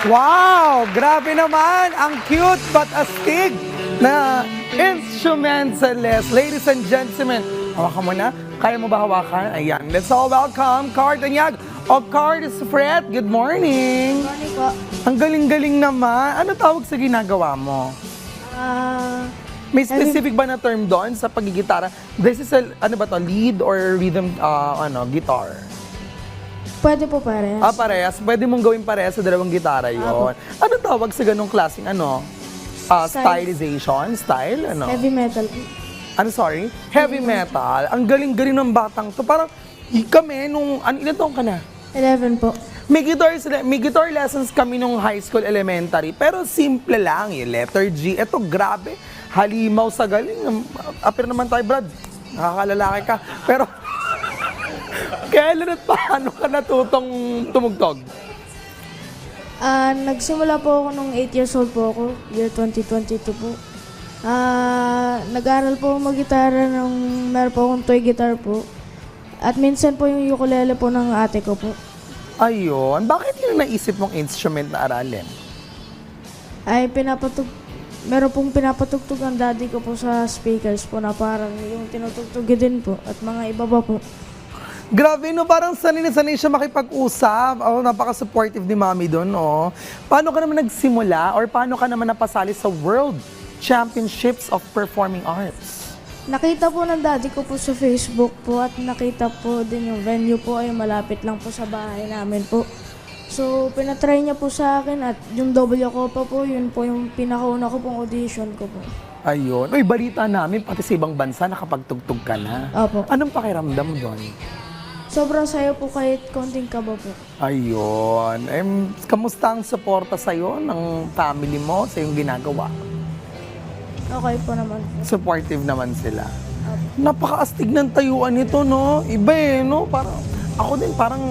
Wow! Grabe naman! Ang cute but astig na instrumentalist. Ladies and gentlemen, hawakan mo na. Kaya mo ba hawakan? Ayan. Let's all welcome Card Anyag o Card Fred. Good morning! Morning po. Ang galing-galing naman. Ano tawag sa ginagawa mo? May specific ba na term doon sa pagigitara? This is ano ba to? Lead or rhythm guitar? Pwede po parehas. Parehas. Pwede mong gawin parehas sa dalawang gitara yon. Ano tawag sa ganong klaseng stylization? Style? Ano? Heavy metal. Ano, sorry? Heavy metal. Ang galing-galing ng batang to. Parang kami nung, ilan taong ka na? 11 po. May guitar lessons kami nung high school elementary, pero simple lang, yung letter G. Ito, grabe. Halimaw sa galing. Apir naman tayo, Brad. Nakakalalaki ka. Pero, kailan at paano ka natutong tumugtog? Nagsimula po ako nung 8 years old po ako, year 2022 po. Nag-aral po ako mag-gitara nung meron po akong toy guitar po. At minsan po yung ukulele po ng ate ko po. Ayun. Bakit yung naisip mong instrument na aralin? Ay meron pong pinapatugtog ang daddy ko po sa speakers po na parang yung tinutugtog din po at mga iba pa po. Grabe, no? Parang sanay na sanay siya makipag-usap. Napaka-supportive ni Mami doon, no? Paano ka naman nagsimula or paano ka naman napasali sa World Championships of Performing Arts? Nakita po ng daddy ko po sa Facebook po at nakita po din yung venue po ay malapit lang po sa bahay namin po. So, pinatry niya po sa akin at yung double ko pa po, yun po yung pinakauna ko pong audition ko po. Ayun. Uy, balita namin, pati sa ibang bansa, nakapagtugtog ka na. Opo. Anong pakiramdam doon? Sobrang sayo po kahit konting kaba po. Ayun. Kamusta ang suporta sa'yo ng family mo sa iyong ginagawa? Okay po naman po. Supportive naman sila. Opo. Napakaastig ng tayuan nito, no? Iba no? Parang, ako din, parang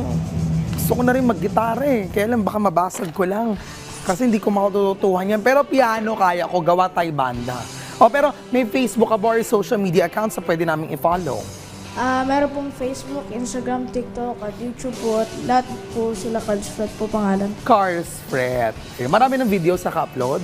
gusto ko na rin mag-gitara eh. Kaya lang, baka mabasag ko lang. Kasi hindi ko matututuhan yan. Pero piano kaya ko, gawa tayo banda. Pero may Facebook ka ba or social media accounts na pwede namin i-follow? Meron pong Facebook, Instagram, TikTok, at YouTube po. At lahat po sila Cards Fred po pangalan. Cars Fred. Marami ng videos na ka-upload.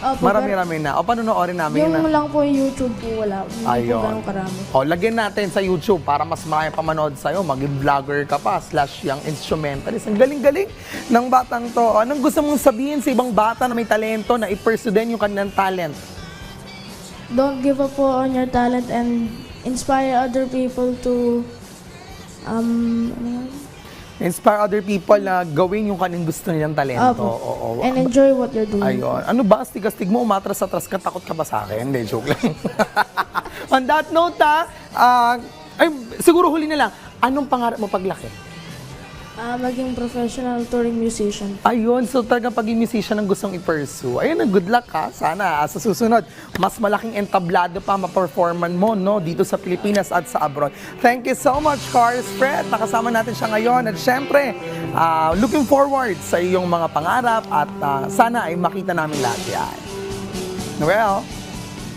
Opo, Marami-rami na. Panonoorin namin yung na. lang po yung YouTube po wala. Hindi po Ayun. ganun karami. Lagyan natin sa YouTube para mas makaya pamanood sa'yo. Maging vlogger ka pa, /young instrumentalist. Ang galing-galing ng batang to. Anong gusto mong sabihin sa ibang bata na may talento na i-pursue din yung kanilang talent? Don't give up po on your talent and inspire other people to Inspire other people na gawin yung kanilang gusto nilang talento. Opo. And enjoy what you're doing. Ayun. Ano ba? Astig-astig mo, umatras-atras ka, takot ka ba sa akin? Hindi, joke lang. On that note, siguro huli na lang, anong pangarap mo paglaki? Maging professional touring musician. Ayun, so talagang paging musician ang gustong i-pursue. Ayun, good luck ha. Sana sa susunod, mas malaking entablado pa ma-performan mo no, dito sa Pilipinas at sa abroad. Thank you so much, Cars Fred. Nakasama natin siya ngayon. At syempre, looking forward sa iyong mga pangarap at sana ay makita namin lahat yan. Well,